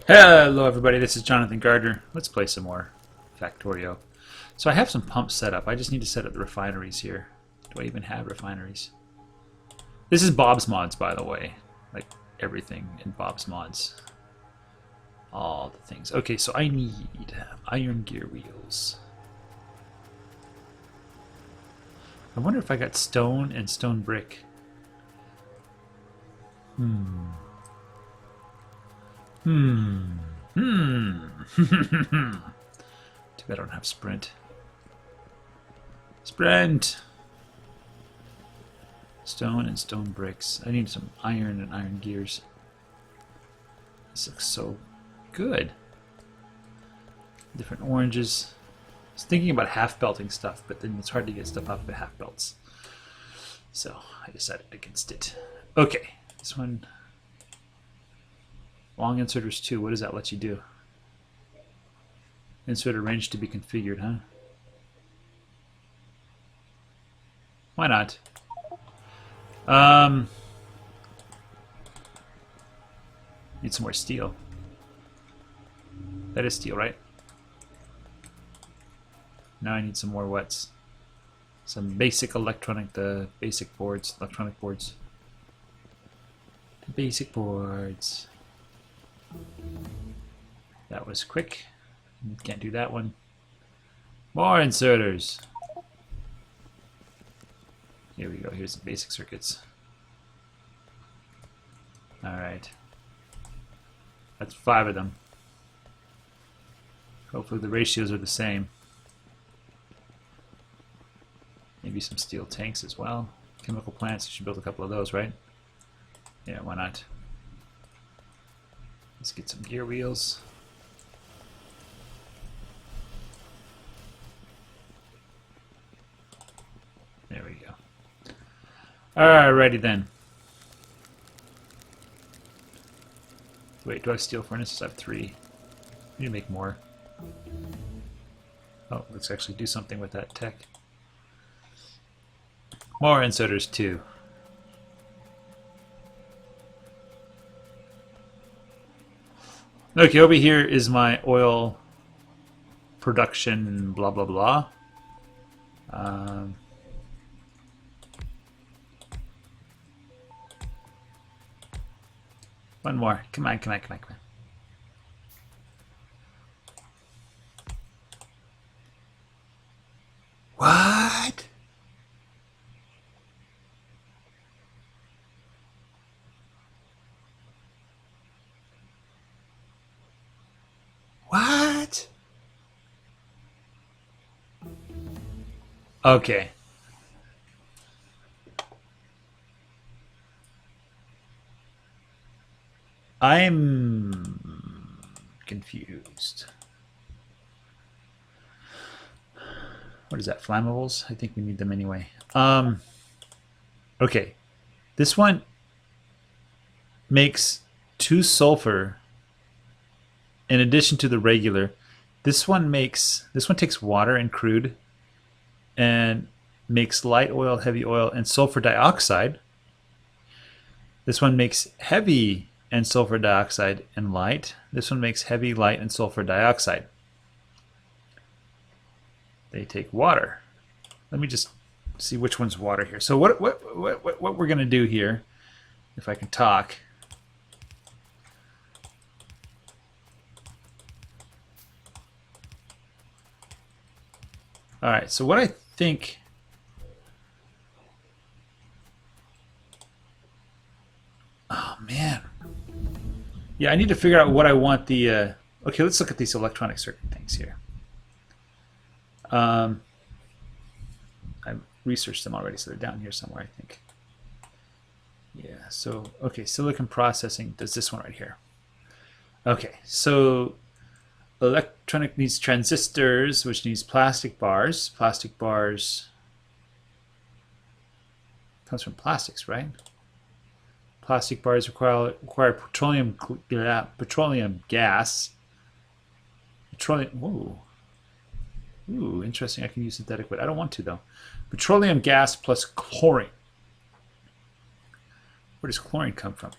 Hello everybody, this is Jonathan Gardner. Let's play some more Factorio. So I have some pumps set up. I just need to set up the refineries here. Do I even have refineries? This is Bob's Mods, by the way. Like everything in Bob's Mods. All the things. Okay, so I need iron gear wheels. I wonder if I got stone and stone brick. Too bad I don't have sprint. Sprint! Stone and stone bricks. I need some iron and iron gears. This looks so good. Different oranges. I was thinking about half belting stuff, but then it's hard to get stuff off of half belts. So I decided against it. Okay, this one. Long inserters 2. What does that let you do? Inserter range to be configured, huh? Why not? Need some more steel. That is steel, right? Now I need some more wets. Some basic electronic, the basic boards, electronic boards. The basic boards. That was quick. Can't do that one. More inserters. Here we go. Here's the basic circuits. Alright. That's 5 of them. Hopefully the ratios are the same. Maybe some steel tanks as well. Chemical plants, you should build a couple of those, right? Yeah, why not? Let's get some gear wheels. There we go. Alrighty then. Wait, do I have steel furnaces? I have 3. I need to make more. Oh, let's actually do something with that tech. More inserters too. Okay, over here is my oil production, blah blah blah. One more. Come on, come on, come on, come on. What? What? Okay. I'm confused. What is that? Flammables? I think we need them anyway. Okay. This one makes 2 sulfur in addition to the regular. This one takes water and crude and makes light oil, heavy oil, and sulfur dioxide. This one makes heavy and sulfur dioxide and light. This one makes heavy, light, and sulfur dioxide. They take water. Let me just see which one's water here. So what we're going to do here, if I can talk. All right, so what I think... Oh, man. Yeah, I need to figure out what I want the... Okay, let's look at these electronic circuit things here. I've researched them already, so they're down here somewhere, I think. Yeah, so, okay, silicon processing does this one right here. Okay, so electronic needs transistors, which needs plastic bars. Plastic bars comes from plastics, right? Plastic bars require petroleum gas. Whoa. Ooh, interesting. I can use synthetic wood. I don't want to, though. Petroleum gas plus chlorine. Where does chlorine come from?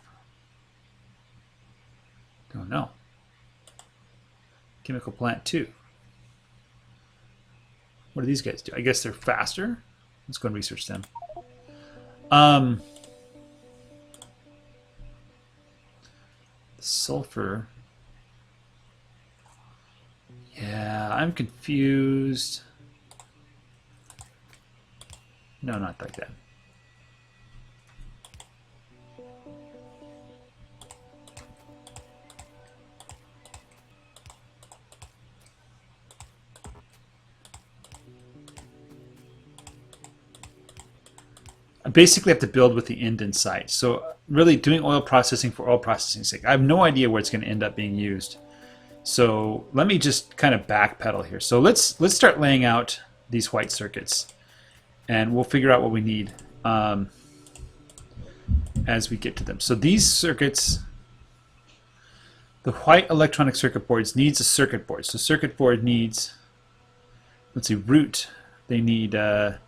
Don't know. chemical plant 2. What do these guys do? I guess they're faster. Let's go and research them. Sulfur. Yeah, I'm confused. No, not like that. I basically have to build with the end in sight. So really doing oil processing for oil processing's sake. I have no idea where it's going to end up being used. So let me just kind of backpedal here. So let's start laying out these white circuits, and we'll figure out what we need as we get to them. So these circuits, the white electronic circuit boards needs a circuit board. So circuit board needs, let's see, root. They need, they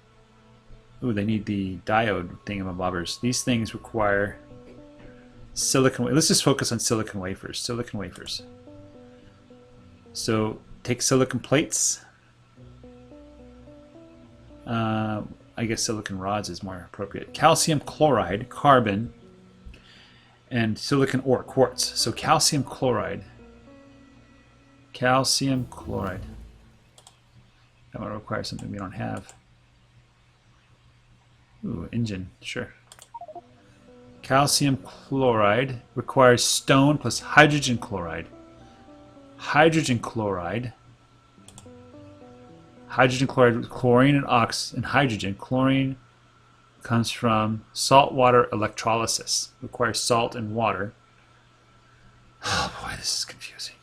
need the diode thingamabobbers. These things require silicon. Let's just focus on silicon wafers. Silicon wafers. So take silicon plates. I guess silicon rods is more appropriate. Calcium chloride, carbon, and silicon ore, quartz. So calcium chloride. Calcium chloride. That might require something we don't have. Ooh, engine, sure. Calcium chloride requires stone plus hydrogen chloride. Hydrogen chloride. Hydrogen chloride with chlorine and hydrogen. Chlorine comes from saltwater electrolysis. Requires salt and water. Oh boy, this is confusing.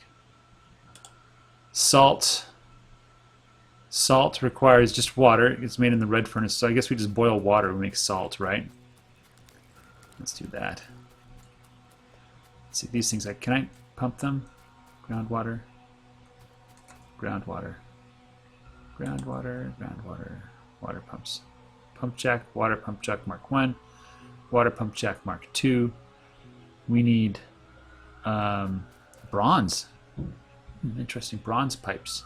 Salt requires just water. It's made in the red furnace, so I guess we just boil water and make salt, right? Let's do that. Let's see, these things, can I pump them? Groundwater. Groundwater. Groundwater. Groundwater. Water pumps. Pump jack. Water pump jack Mark 1. Water pump jack Mark 2. We need bronze. Interesting. Bronze pipes.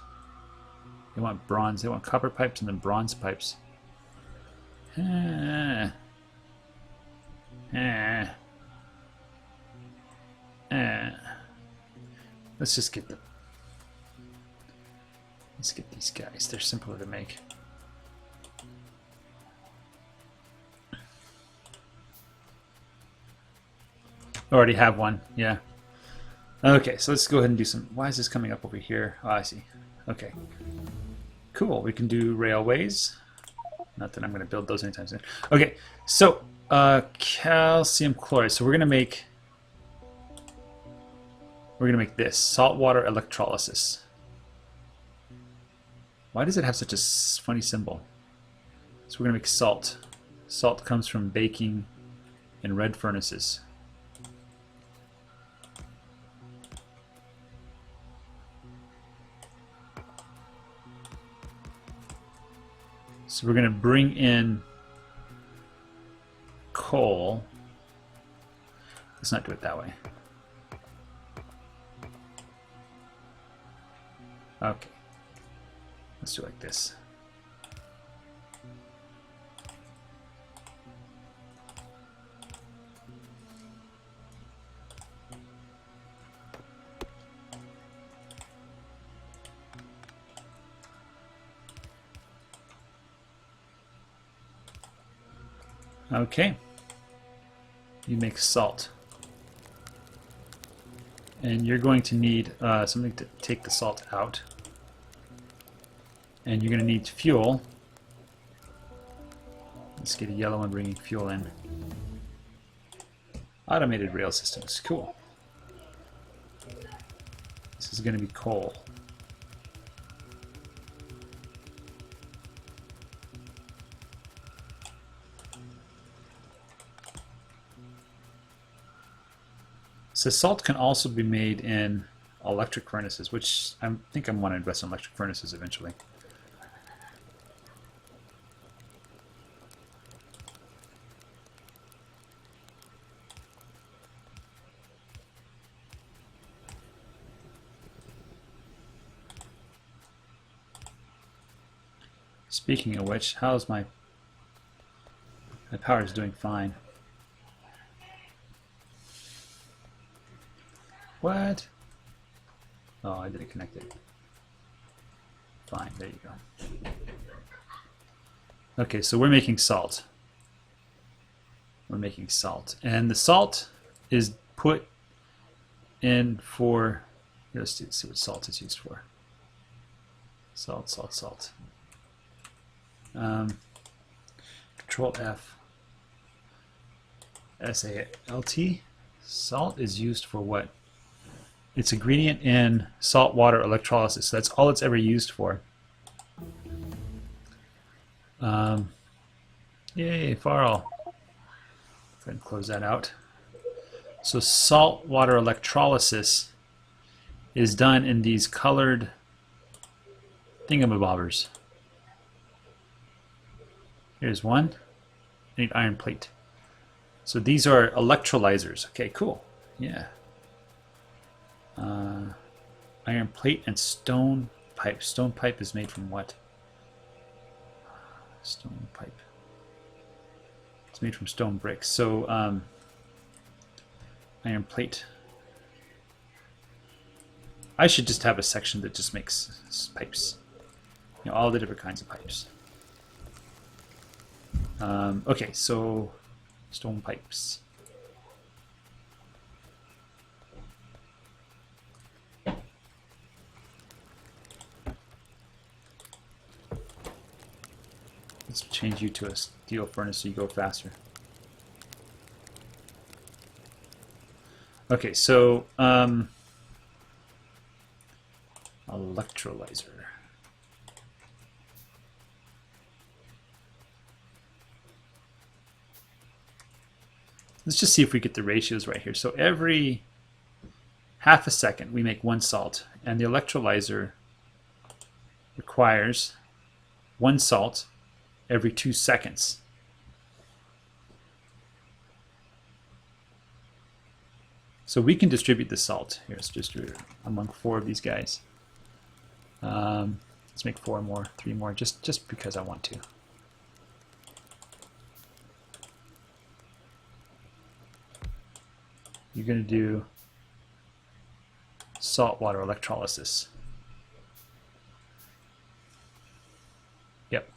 They want bronze. They want copper pipes and then bronze pipes. Let's just get them. Let's get these guys. They're simpler to make. Already have one. Yeah. Okay, so let's go ahead and do some. Why is this coming up over here? Oh, I see. Okay. Cool. We can do railways. Not that I'm going to build those anytime soon. Okay, so calcium chloride. So we're going to make this saltwater electrolysis. Why does it have such a funny symbol? So we're going to make salt. Salt comes from baking in red furnaces. So we're going to bring in coal. Let's not do it that way. Okay. Let's do it like this. Okay. You make salt. And you're going to need something to take the salt out. And you're going to need fuel. Let's get a yellow one bringing fuel in. Automated rail systems. Cool. This is going to be coal. So salt can also be made in electric furnaces, which I think I want to invest in electric furnaces eventually. Speaking of which, how's my power is doing fine. What? Oh, I didn't connect it. Fine, there you go. Okay, so we're making salt. We're making salt. And the salt is put in for, let's see what salt is used for. Salt, salt, salt. Control F. SALT. Salt is used for what? It's ingredient in saltwater electrolysis. So that's all it's ever used for. Yay, Farrell. Go ahead and close that out. So saltwater electrolysis is done in these colored thingamabobbers. Here's one. I need iron plate. So these are electrolyzers. Okay, cool. Yeah. Iron plate and stone pipe. Stone pipe is made from what? Stone pipe. It's made from stone bricks. So iron plate. I should just have a section that just makes pipes. You know, all the different kinds of pipes. Okay, so stone pipes. Let's change you to a steel furnace so you go faster. Okay, so electrolyzer. Let's just see if we get the ratios right here. So every half a second we make one salt, and the electrolyzer requires one salt every 2 seconds. So we can distribute the salt. Here, let's distribute it among 4 of these guys. Let's make 4 more, 3 more, just because I want to. You're going to do saltwater electrolysis. Yep.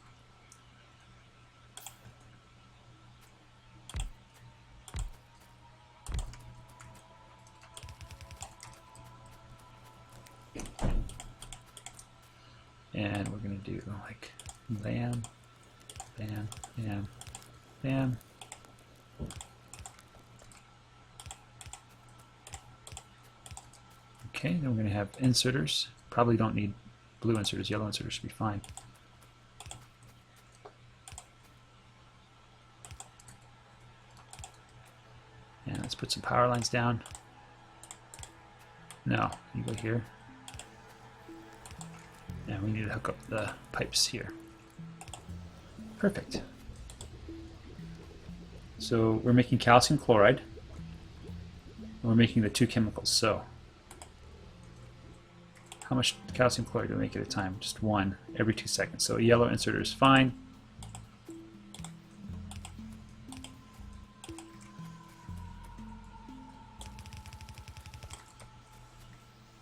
And we're going to do like bam, bam, bam, bam. Okay, then we're going to have inserters. Probably don't need blue inserters. Yellow inserters should be fine. And let's put some power lines down. No, you go here. And we need to hook up the pipes here. Perfect. So we're making calcium chloride. We're making the 2 chemicals. So how much calcium chloride do we make at a time? Just 1 every 2 seconds. So a yellow inserter is fine.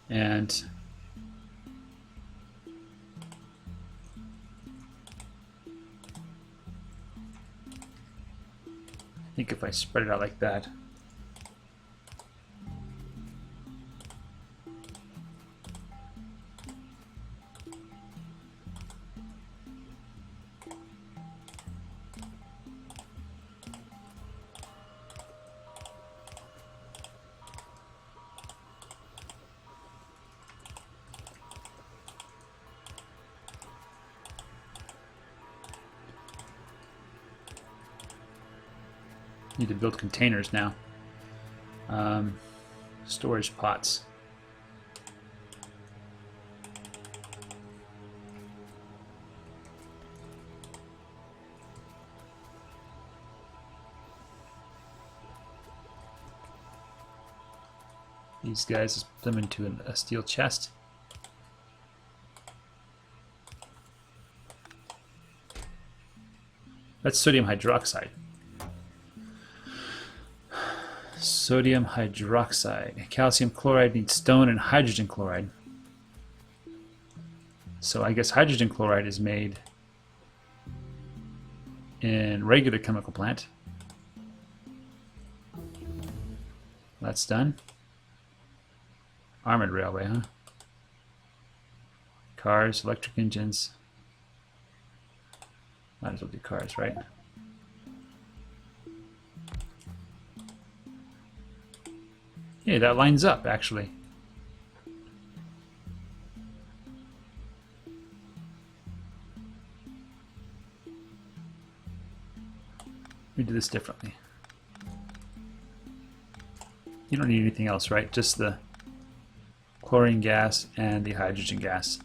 And I think if I spread it out like that, need to build containers now. Storage pots. These guys, let's put them into a steel chest. That's sodium hydroxide. Sodium hydroxide. Calcium chloride needs stone and hydrogen chloride. So I guess hydrogen chloride is made in regular chemical plant. That's done. Armored railway, huh? Cars, electric engines. Might as well do cars, right? Yeah, that lines up, actually. We do this differently. You don't need anything else, right? Just the chlorine gas and the hydrogen gas.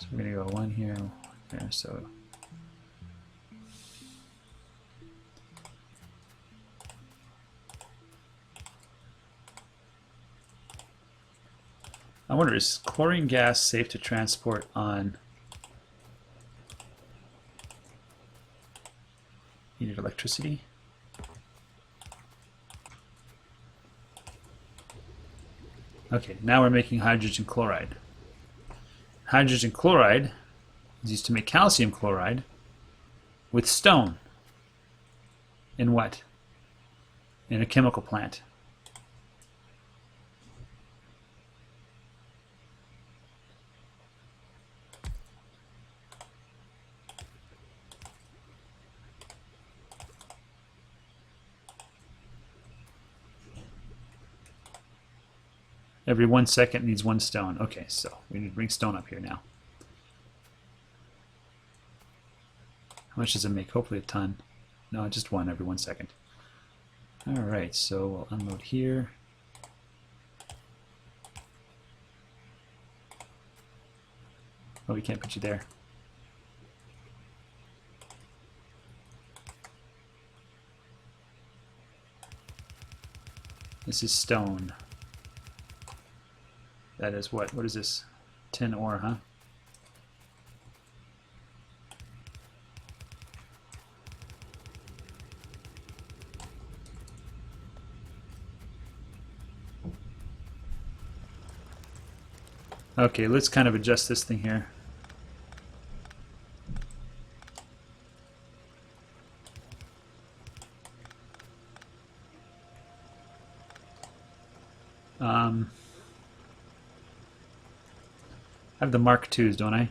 So we're going to go one here, one there, so I wonder, is chlorine gas safe to transport on needed electricity? Okay, now we're making hydrogen chloride. Hydrogen chloride is used to make calcium chloride with stone. In what? In a chemical plant. Every 1 second needs 1 stone. Okay, so we need to bring stone up here now. How much does it make? Hopefully a ton. No, just 1 every 1 second. Alright, so we'll unload here. Oh, we can't put you there. This is stone. That is what? What is this? Tin ore, huh? Okay, let's kind of adjust this thing here. I have the Mark IIs, don't I?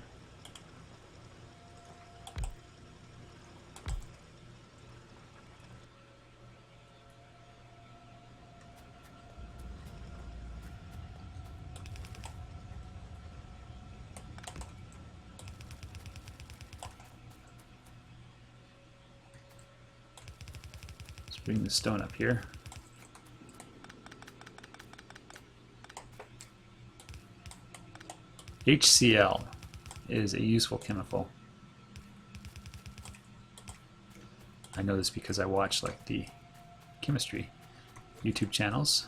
Let's bring the stone up here. HCl is a useful chemical. I know this because I watch like the chemistry YouTube channels.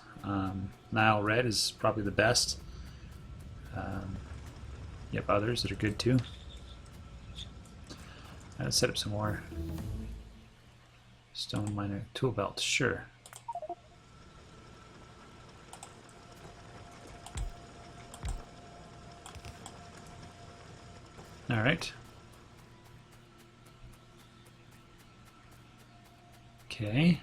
Nile Red is probably the best. You have others that are good too. Let's set up some more stone miner tool belt. Sure. All right. Okay.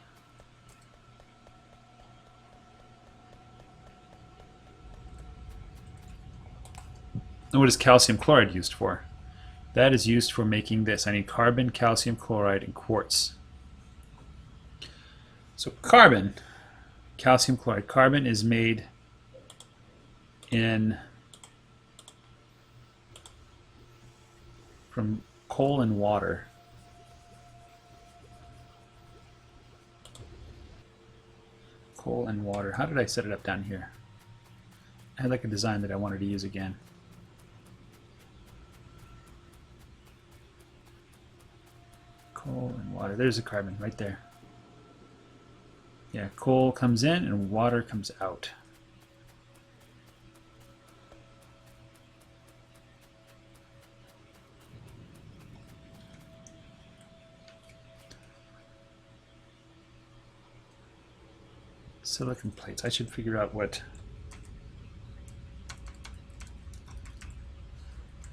And what is calcium chloride used for? That is used for making this. I need carbon, calcium chloride, and quartz. So carbon, calcium chloride. Carbon is made from coal and water. Coal and water. How did I set it up down here? I had like a design that I wanted to use again. Coal and water. There's the carbon right there. Yeah, coal comes in and water comes out. Silicon plates. I should figure out what.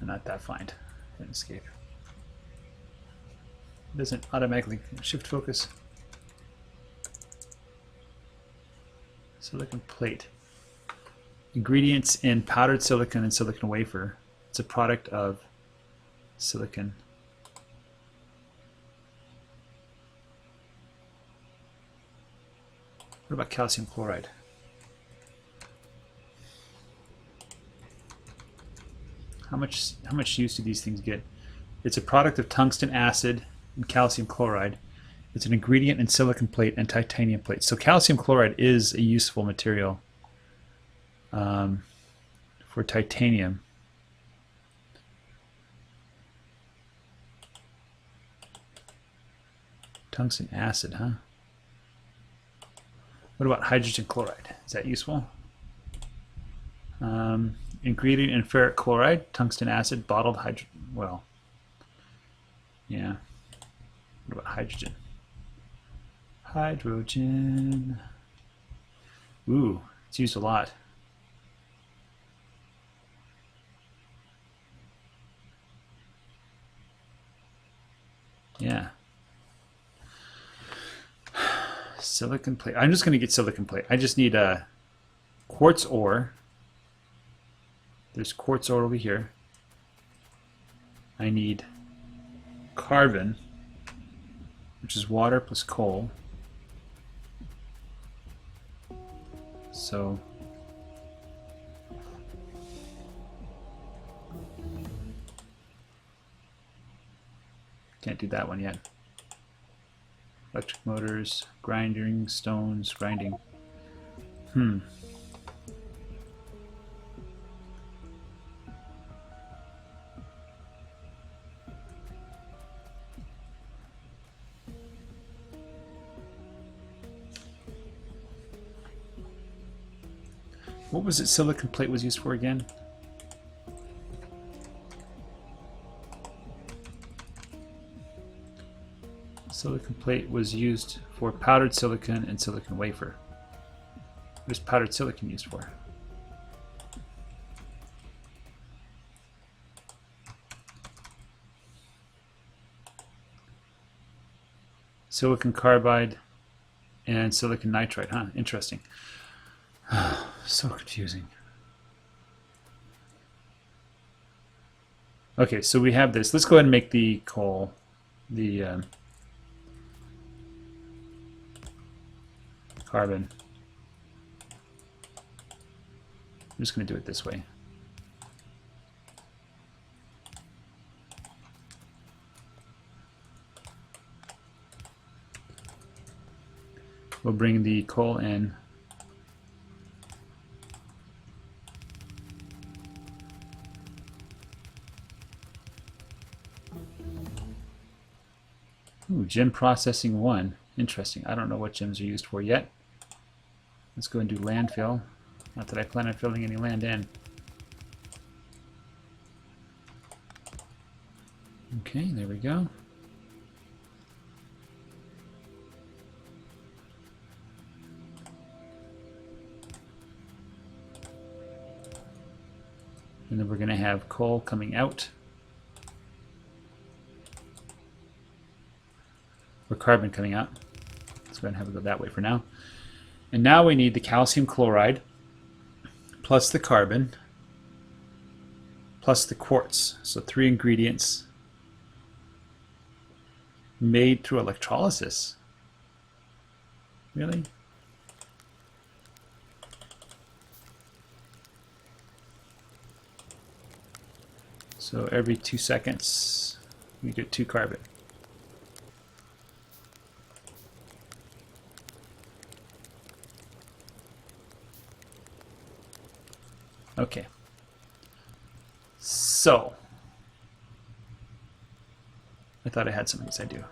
Not that find. Didn't escape. It doesn't automatically shift focus. Silicon plate. Ingredients in powdered silicon and silicon wafer. It's a product of silicon. What about calcium chloride? How much use do these things get? It's a product of tungsten acid and calcium chloride. It's an ingredient in silicon plate and titanium plate. So calcium chloride is a useful material for titanium. Tungsten acid, huh? What about hydrogen chloride? Is that useful? Ingredient in ferric chloride, tungsten acid, bottled hydrogen. Well, yeah. What about hydrogen? Hydrogen. Ooh, it's used a lot. Yeah. Silicon plate. I'm just going to get silicon plate. I just need a quartz ore. There's quartz ore over here. I need carbon, which is water plus coal. So can't do that one yet. Electric motors, grinding, stones, grinding. What was it silicon plate was used for again? Silicon plate was used for powdered silicon and silicon wafer. What is powdered silicon used for? Silicon carbide and silicon nitride, huh? Interesting. So confusing. Okay, so we have this. Let's go ahead and make the coal, the carbon. I'm just going to do it this way. We'll bring the coal in. Ooh, gem processing 1. Interesting. I don't know what gems are used for yet. Let's go and do landfill. Not that I plan on filling any land in. Okay, there we go. And then we're going to have coal coming out. Or carbon coming out. Let's go ahead and have it go that way for now. And now we need the calcium chloride plus the carbon plus the quartz. So 3 ingredients made through electrolysis. Really? So every 2 seconds we get 2 carbon. Okay. So I thought I had some of these. I do.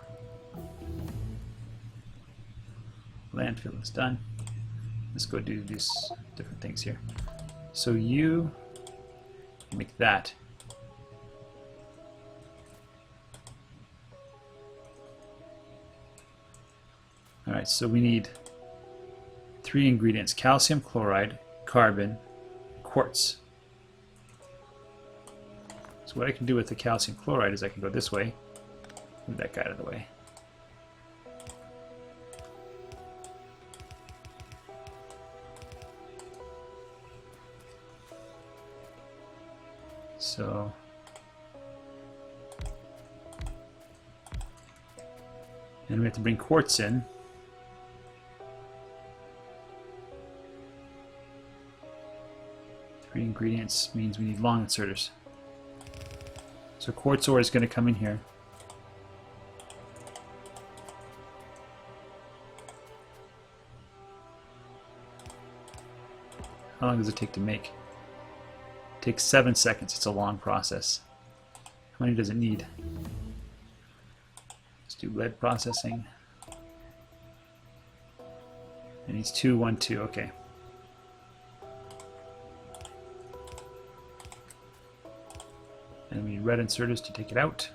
Landfill is done. Let's go do these different things here. So you make that. All right, so we need 3 ingredients: calcium chloride, carbon, quartz. So what I can do with the calcium chloride is I can go this way. Move that guy out of the way. So and we have to bring quartz in. Three ingredients means we need long inserters. So quartz ore is going to come in here. How long does it take to make? It takes 7 seconds. It's a long process. How many does it need? Let's do lead processing. It needs 2, 1, 2. Okay. And we need red inserters to take it out.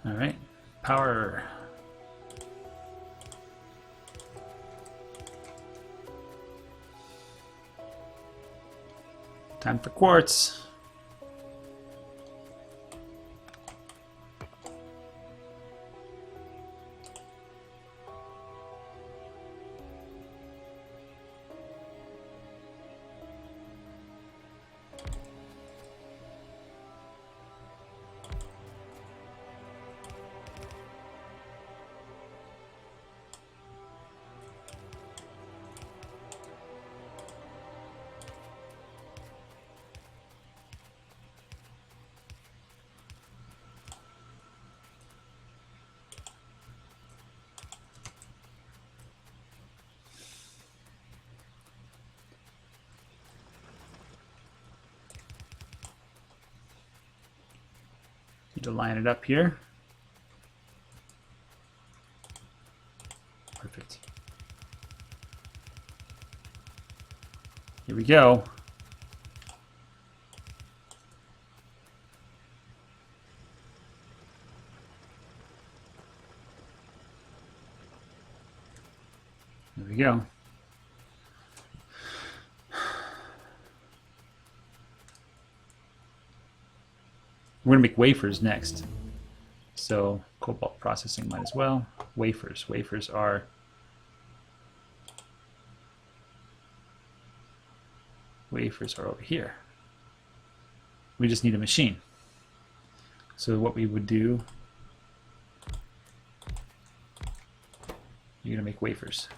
All right, power. Time for quartz. Need to line it up here. Perfect. Here we go. There we go. We're going to make wafers next. So cobalt processing might as well. Wafers. Wafers are over here. We just need a machine. So what we would do, you're going to make wafers.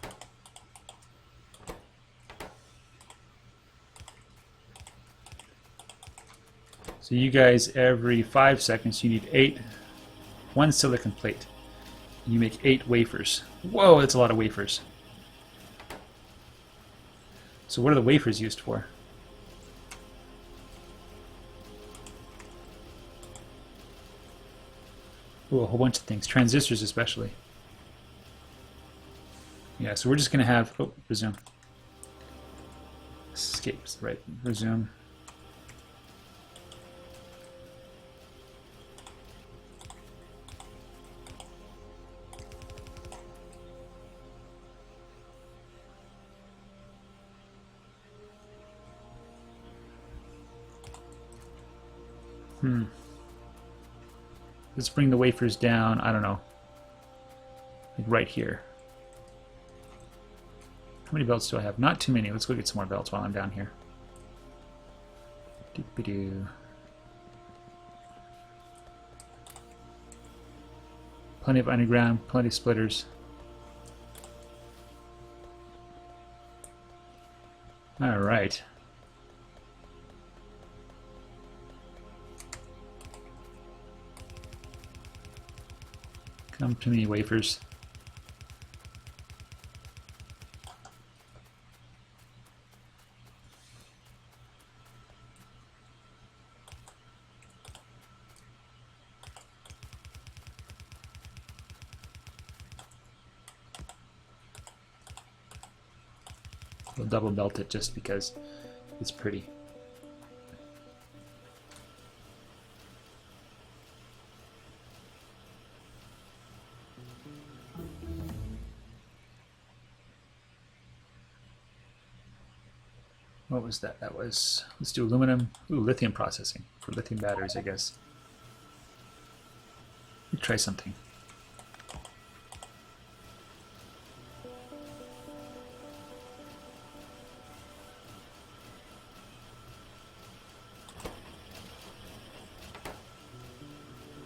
So you guys, every 5 seconds, you need 1 silicon plate. You make 8 wafers. Whoa, that's a lot of wafers. So what are the wafers used for? Ooh, a whole bunch of things. Transistors especially. Yeah, so we're just going to have... Oh, resume. Escape, right. Resume. Let's bring the wafers down, I don't know, like right here. How many belts do I have? Not too many. Let's go get some more belts while I'm down here. Doop-a-doo. Plenty of underground, plenty of splitters. All right. Come to me, wafers. We'll double belt it just because it's pretty. What was that? That was, let's do aluminum. Ooh, lithium processing for lithium batteries, I guess. Let's try something.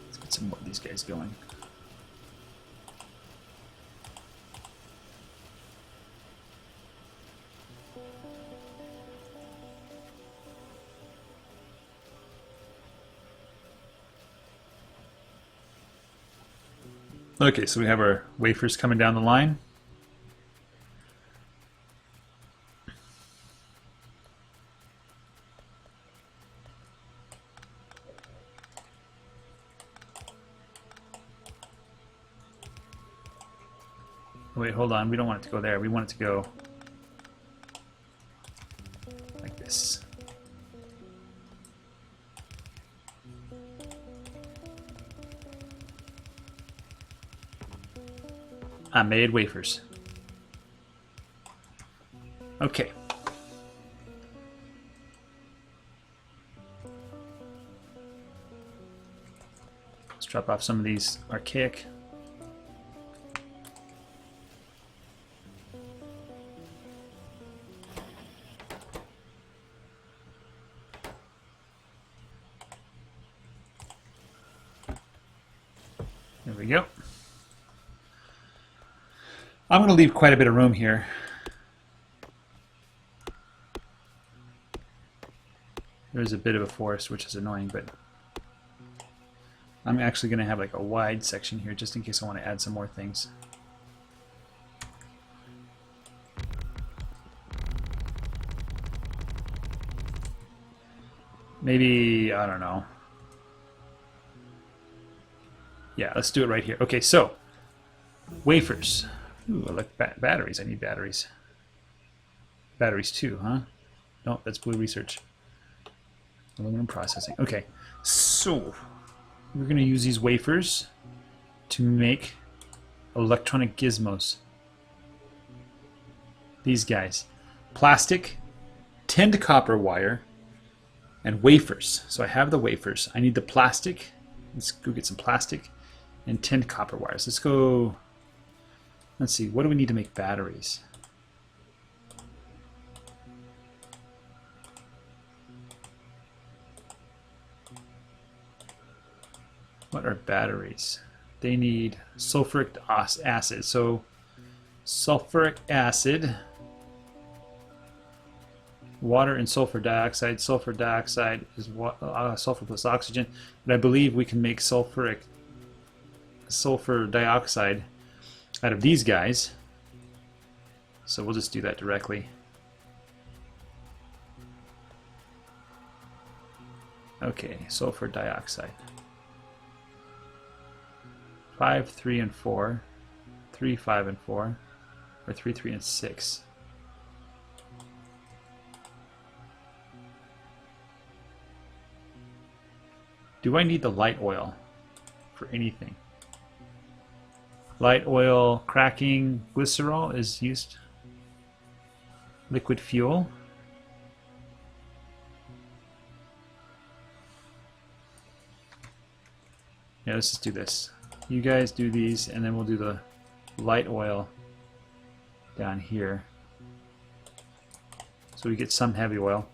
Let's get some more of these guys going. Okay, so we have our wafers coming down the line. Wait, hold on. We don't want it to go there. We want it to go like this. I made wafers. Okay. Let's drop off some of these archaic. There we go. I'm going to leave quite a bit of room here. There's a bit of a forest, which is annoying, but I'm actually going to have like a wide section here just in case I want to add some more things. Maybe, I don't know. Yeah, let's do it right here. Okay, so wafers. Ooh, I like batteries. I need batteries. Batteries too, huh? No, that's blue research. Aluminum processing. Okay, so we're going to use these wafers to make electronic gizmos. These guys. Plastic, tinned copper wire, and wafers. So I have the wafers. I need the plastic. Let's go get some plastic and tinned copper wires. Let's go... Let's see, what do we need to make batteries? What are batteries? They need sulfuric acid. So sulfuric acid, water and sulfur dioxide. Sulfur dioxide is sulfur plus oxygen. But I believe we can make sulfur dioxide out of these guys. So we'll just do that directly. Okay, sulfur dioxide. 5, 3, and 4. 3, 5, and 4. Or 3, 3, and 6. Do I need the light oil for anything? Light oil cracking glycerol is used. Liquid fuel. Yeah, let's just do this. You guys do these, and then we'll do the light oil down here. So we get some heavy oil.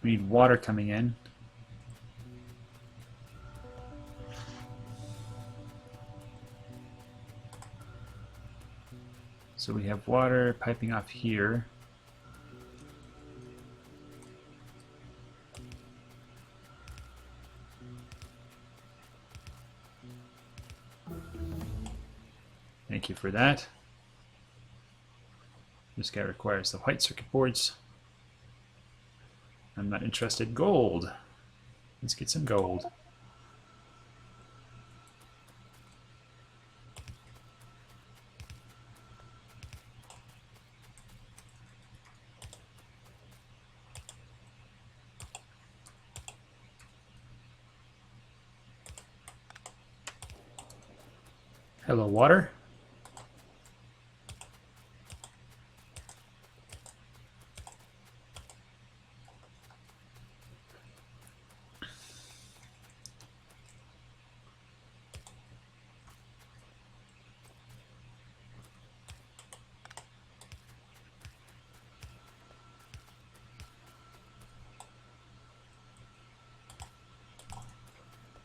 We need water coming in. So we have water piping off here. Thank you for that. This guy requires the white circuit boards. I'm not interested. Gold. Let's get some gold. Hello, water.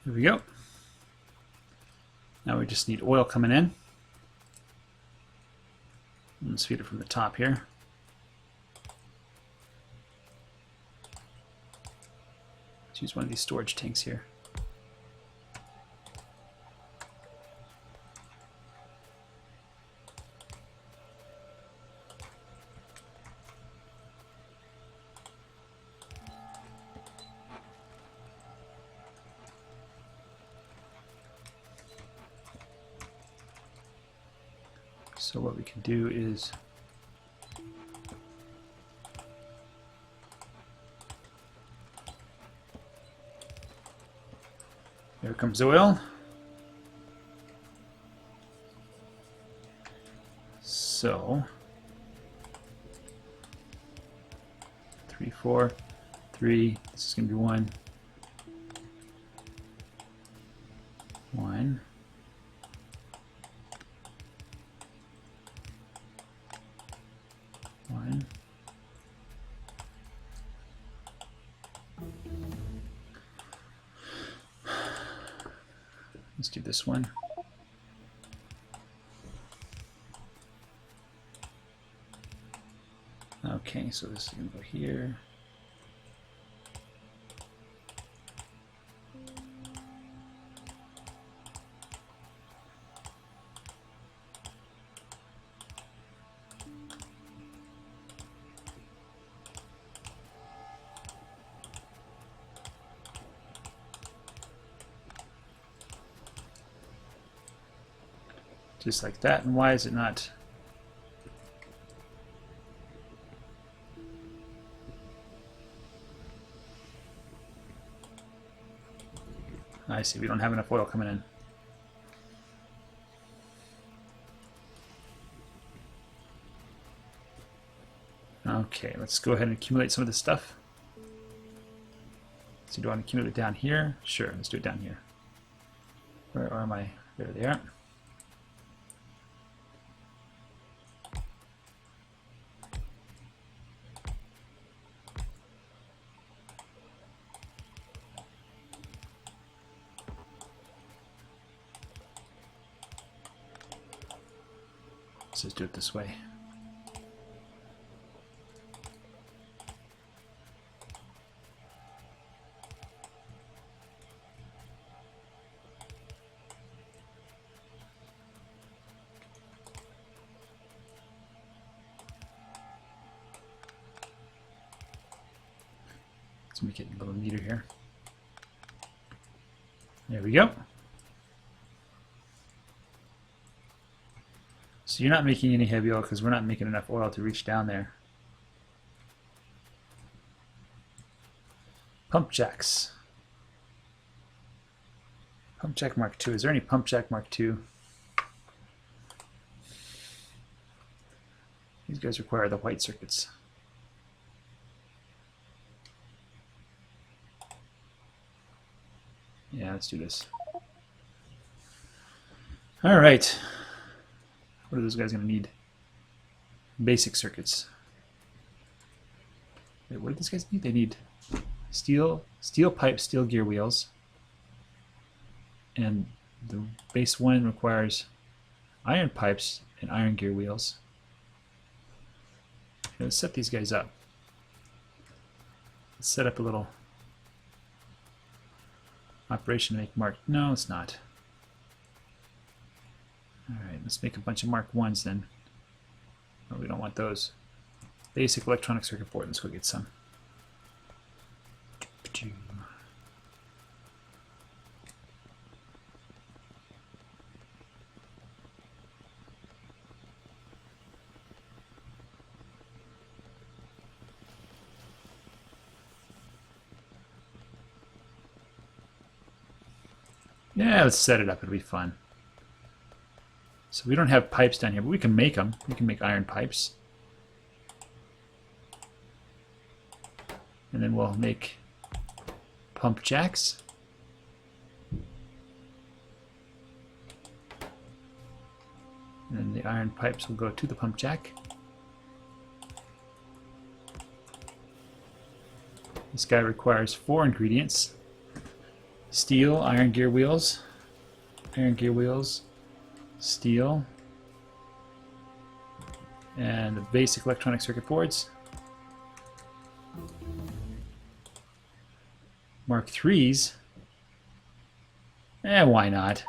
Here we go. Now we just need oil coming in. Let's feed it from the top here. Let's use one of these storage tanks here. So what we can do is there comes oil. So 3, 4, 3. This is going to be 1. 1. 1. Let's do this one. Okay, so this is going to go here. Just like that. And why is it not? I see, we don't have enough oil coming in. Okay, let's go ahead and accumulate some of this stuff. So do I want to accumulate it down here? Sure, let's do it down here. Where are my? There they are. Let's just do it this way. Let's make it a little neater here. There we go. So you're not making any heavy oil because we're not making enough oil to reach down there. Pump jacks. Pump jack Mark II. Is there any pump jack Mark II? These guys require the white circuits. Yeah, let's do this. All right. What are those guys going to need? Basic circuits. Wait, what do these guys need? They need steel pipe, steel gear wheels. And the base one requires iron pipes and iron gear wheels. Let's set these guys up. Let's set up a little operation to make Mark. No, it's not. Alright, let's make a bunch of Mark 1s then. Oh, we don't want those. Basic electronic circuit board. Let's go get some. Yeah, let's set it up. It'll be fun. So we don't have pipes down here, but we can make them. We can make iron pipes. And then we'll make pump jacks. And then the iron pipes will go to the pump jack. This guy requires 4 ingredients. Steel, iron gear wheels, steel, and the basic electronic circuit boards. Mark IIIs. Why not?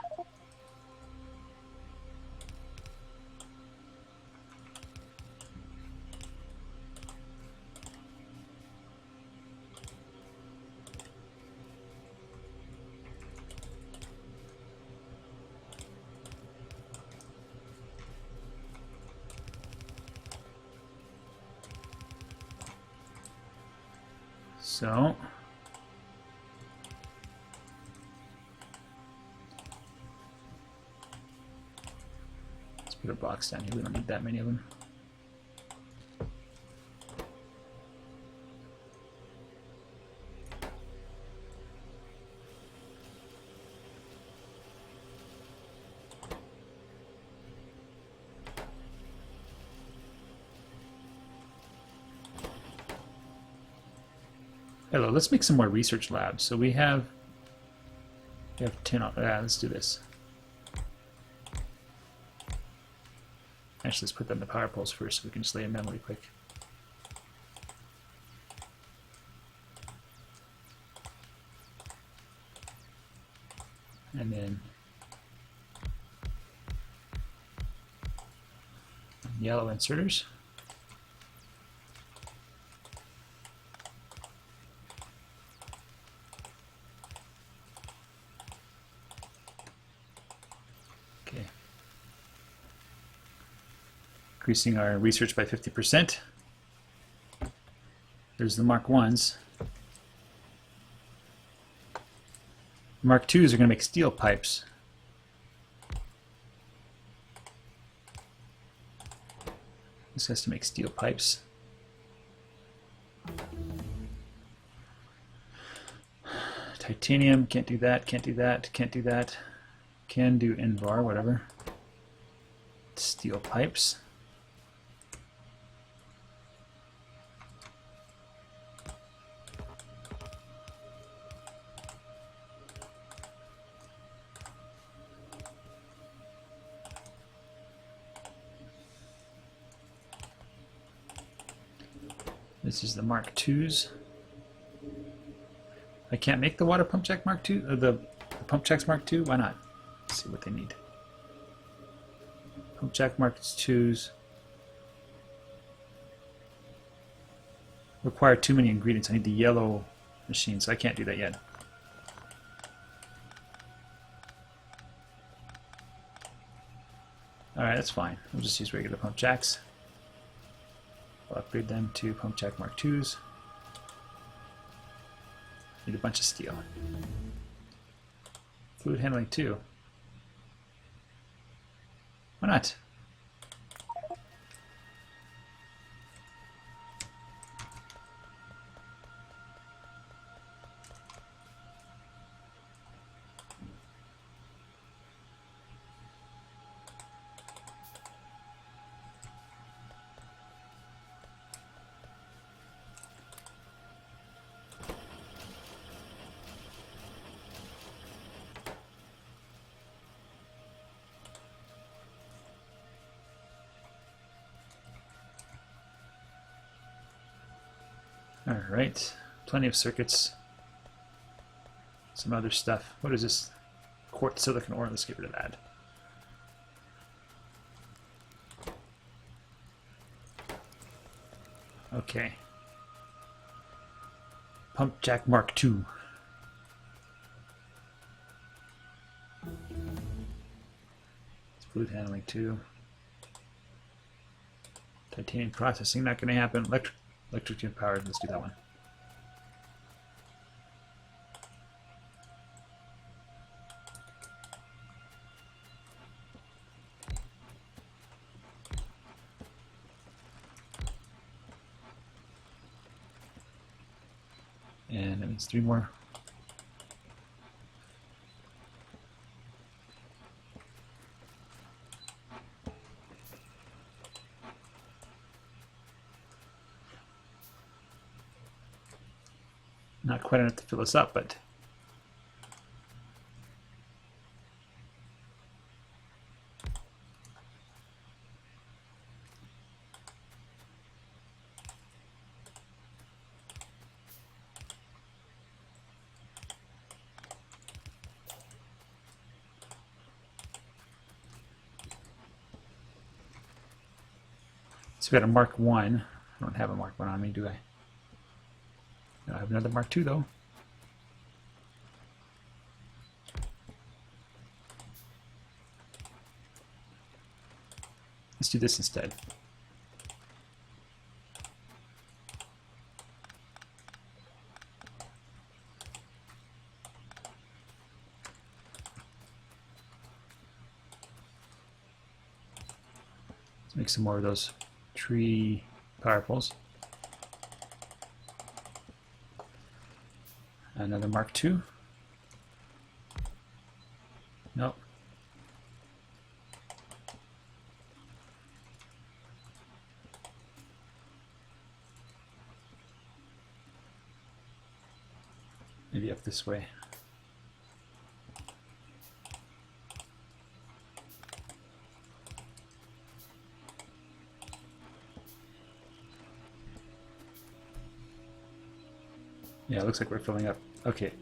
So let's put a box down here. We don't need that many of them. Hello, let's make some more research labs. So we have 10. Let's do this. Actually, let's put them in the power poles first so we can just lay in memory quick. And then yellow inserters. Okay. Increasing our research by 50%. There's the Mark 1s. Mark 2s are going to make steel pipes. This has to make steel pipes. Titanium, can't do that, can't do that, can't do that. Can do Invar, whatever. Steel pipes. This is the Mark IIs. I can't make the water pump jack Mark II, the pump jacks Mark II. Why not? Let's see what they need. Pump jack Mark IIs require too many ingredients. I need the yellow machine, so I can't do that yet. Alright, that's fine. We'll just use regular pump jacks. I'll upgrade them to pump jack Mark IIs. Need a bunch of steel. Fluid handling too. Why not? Alright, plenty of circuits. Some other stuff. What is this? Quartz silicon ore. Let's get rid of that. Okay. Pump jack Mark II. It's fluid handling too. Titanium processing, not going to happen. Electricity powered, let's do that one. And that means 3 more. Not quite enough to fill us up, but so we got a Mark 1. I don't have a Mark 1 on me, do I? No, I have another Mark 2 though. Let's do this instead. Let's make some more of those tree power poles. Another Mark 2. Nope. Maybe up this way. Yeah, it looks like we're filling up. Okay.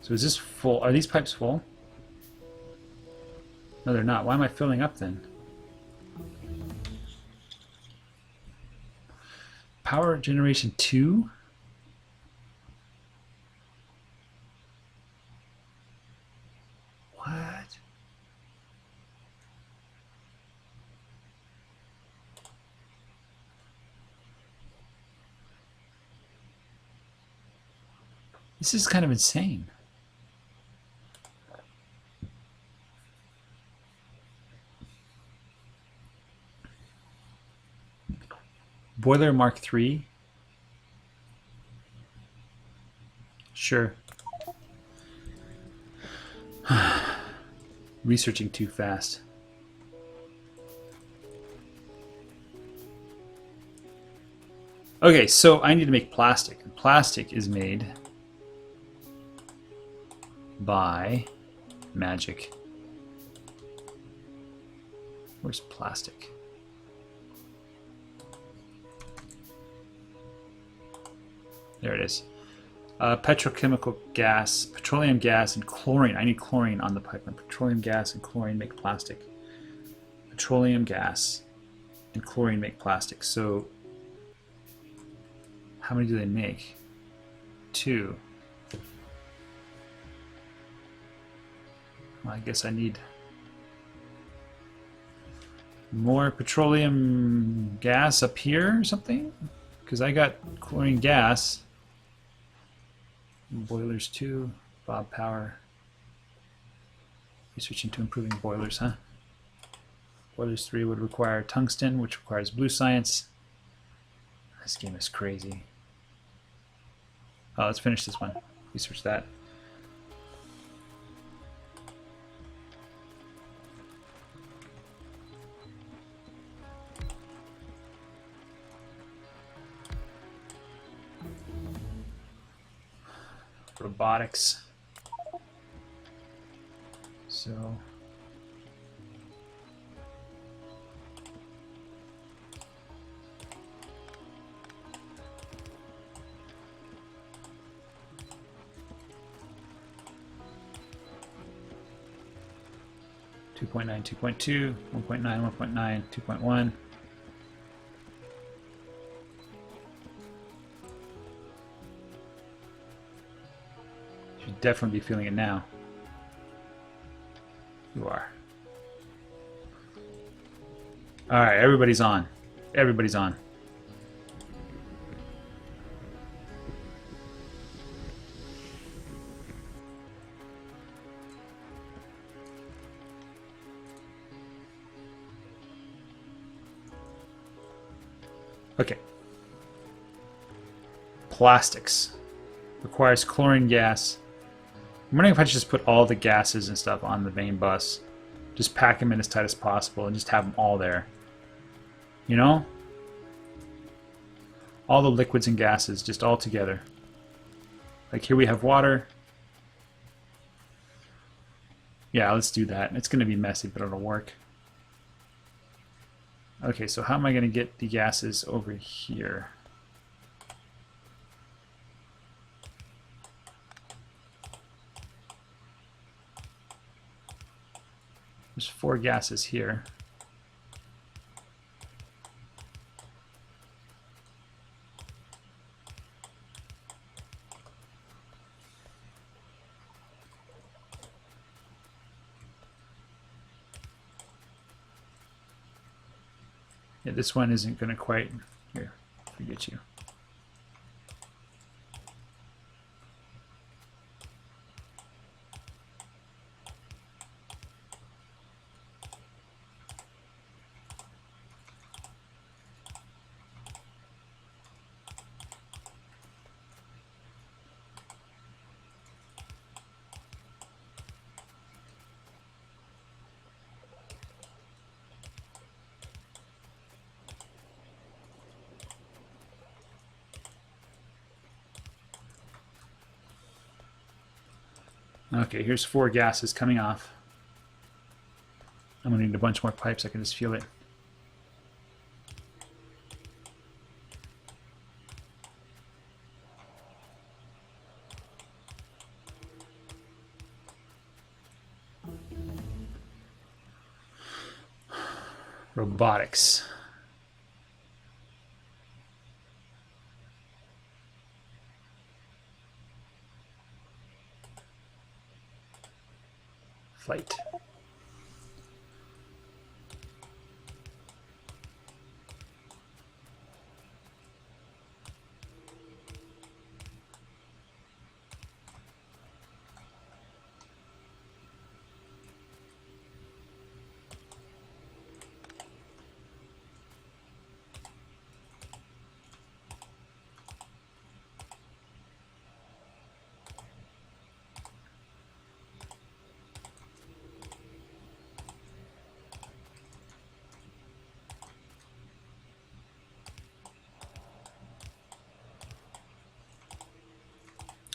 So is this full? Are these pipes full? No, they're not. Why am I filling up then? Power generation 2? What? This is kind of insane. Boiler Mark 3. Sure. Researching too fast. Okay, so I need to make plastic. And plastic is made by magic. Where's plastic? There it is. Petrochemical gas, petroleum gas, and chlorine. I need chlorine on the pipeline. Petroleum gas and chlorine make plastic. Petroleum gas and chlorine make plastic. So how many do they make? 2. Well, I guess I need more petroleum gas up here or something, because I got chlorine gas. Boilers 2, Bob Power. Researching to improving boilers, huh? Boilers 3 would require tungsten, which requires blue science. This game is crazy. Oh, let's finish this one. Research that. Robotics. So two point nine, 2.2, 1.9, 1.9, 2.1. Should definitely be feeling it now. You are. All right, everybody's on. Everybody's on. Okay. Plastics. Requires chlorine gas. I'm wondering if I should just put all the gases and stuff on the main bus. Just pack them in as tight as possible and just have them all there. You know? All the liquids and gases just all together. Like here we have water. Yeah, let's do that. It's going to be messy, but it'll work. Okay, so how am I going to get the gases over here? There's 4 gases here. Yeah, this one isn't going to quite... Here, forget you. Okay, here's 4 gases coming off. I'm going to need a bunch more pipes. I can just feel it. Robotics. Flight.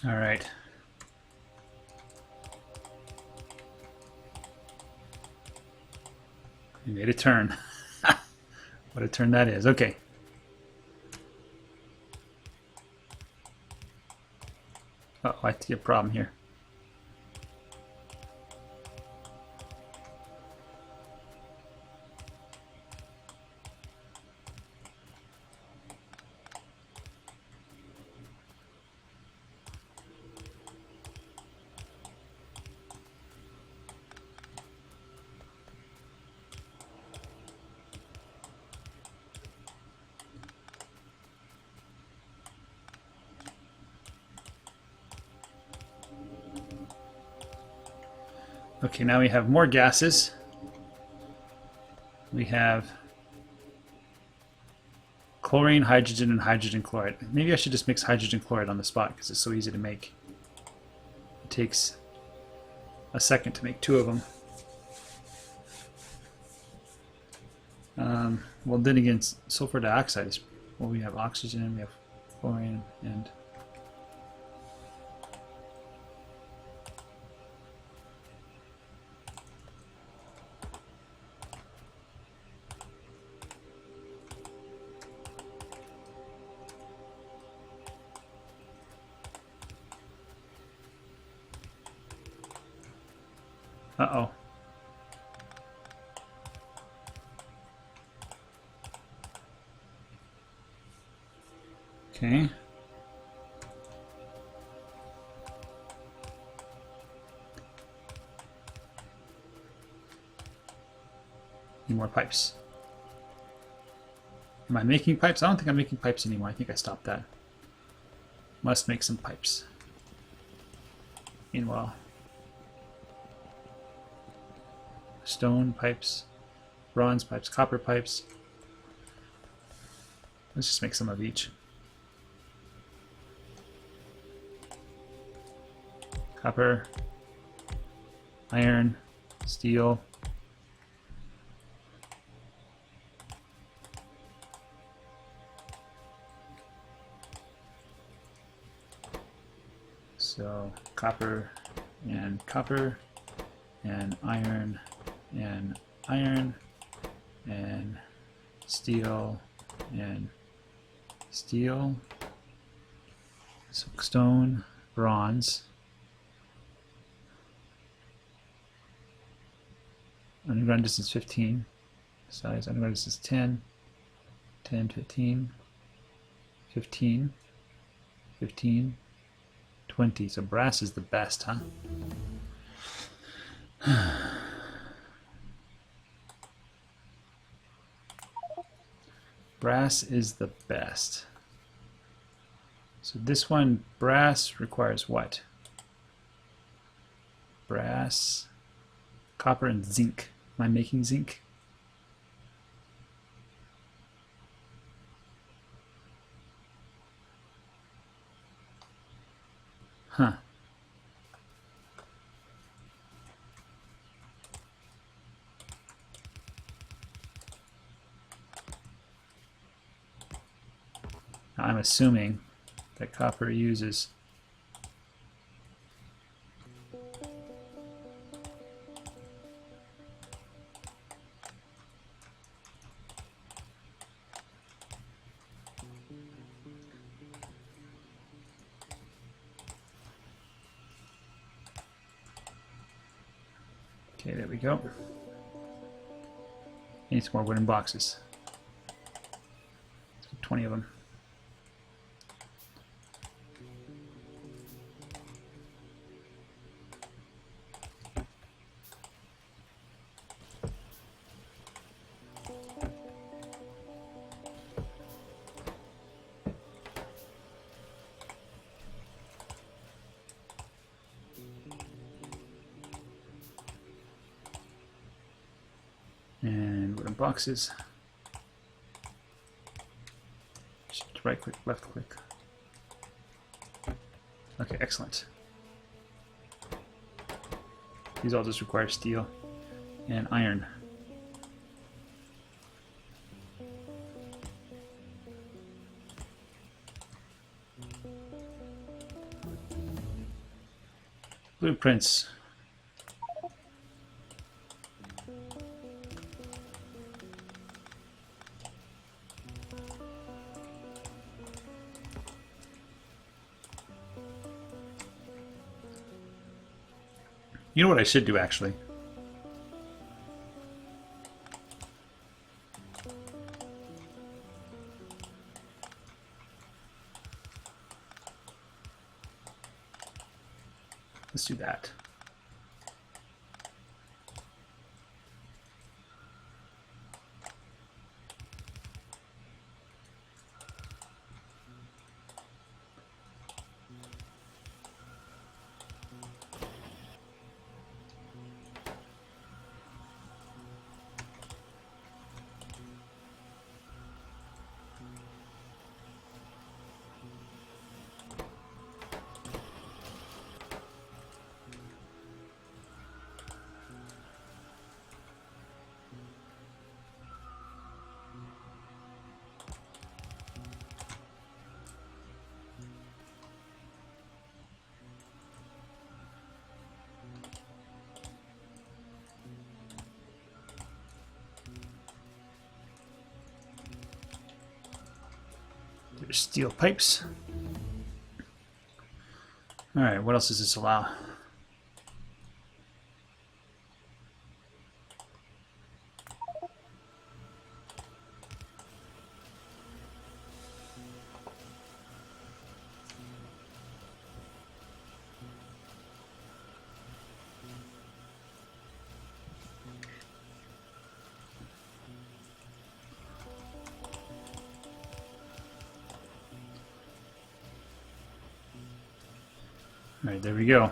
All right. We made a turn. What a turn that is. Okay. Uh-oh, I see a problem here. Okay, now we have more gases. We have chlorine, hydrogen, and hydrogen chloride. Maybe I should just mix hydrogen chloride on the spot because it's so easy to make. It takes a second to make 2 of them. Well, then again, sulfur dioxide is... Well, we have oxygen, we have chlorine, and... Uh-oh. Okay. Need more pipes. Am I making pipes? I don't think I'm making pipes anymore. I think I stopped that. Must make some pipes. Meanwhile, stone pipes, bronze pipes, copper pipes. Let's just make some of each. copper, iron, steel, so copper and iron and iron and steel and steel, so stone, bronze, underground distance 15, size underground distance 10, 10, 15, 15, 15, 20. So brass is the best, huh? Brass is the best. So this one, brass requires what? Brass, copper, and zinc. Am I making zinc? Huh. Now I'm assuming that copper uses okay, there we go. Need some more wooden boxes. 20 of them. And wooden boxes. Just right click, left click. Okay, excellent. These all just require steel and iron. Blueprints. You know what I should do, actually? Let's do that. There's steel pipes. All right, what else does this allow? All right, there we go.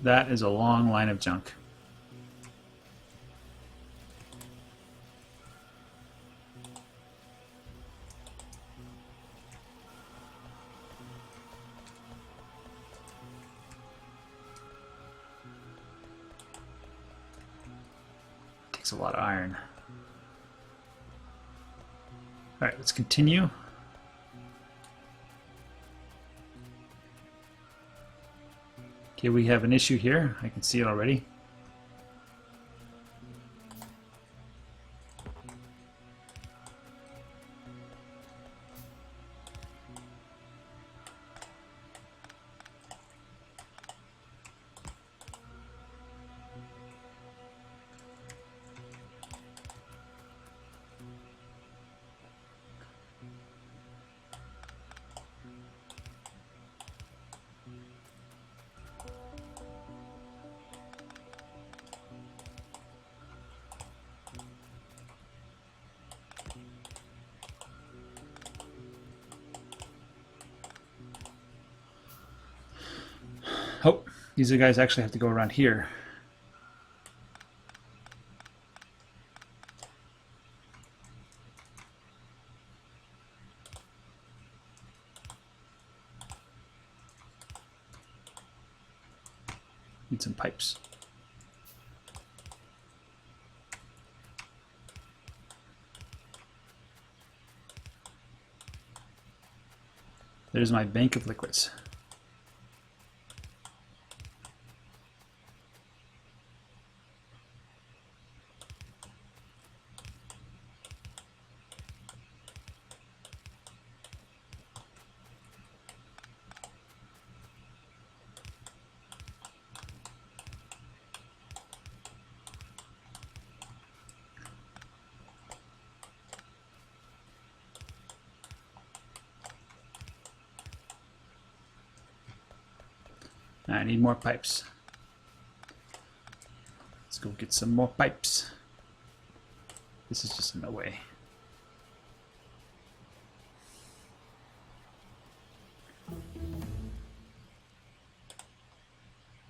That is a long line of junk. takes a lot of iron. Alright, let's continue. Okay, we have an issue here. I can see it already. Oh, these guys actually have to go around here. Need some pipes. There's my bank of liquids. I need more pipes. Let's go get some more pipes. This is just in the way.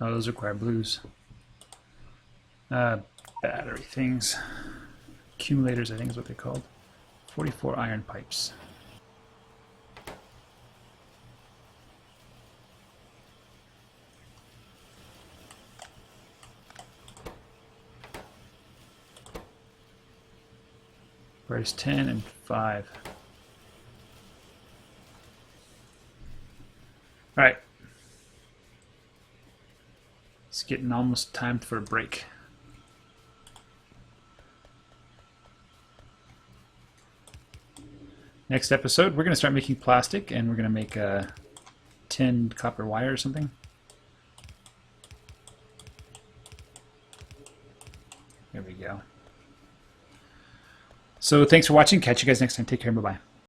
Oh, those require blues. Battery things. Accumulators, I think is what they're called. 44 iron pipes. Where's 10 and 5? Alright. It's getting almost time for a break. Next episode, we're going to start making plastic, and we're going to make a tin copper wire or something. There we go. So thanks for watching. Catch you guys next time. Take care. Bye-bye.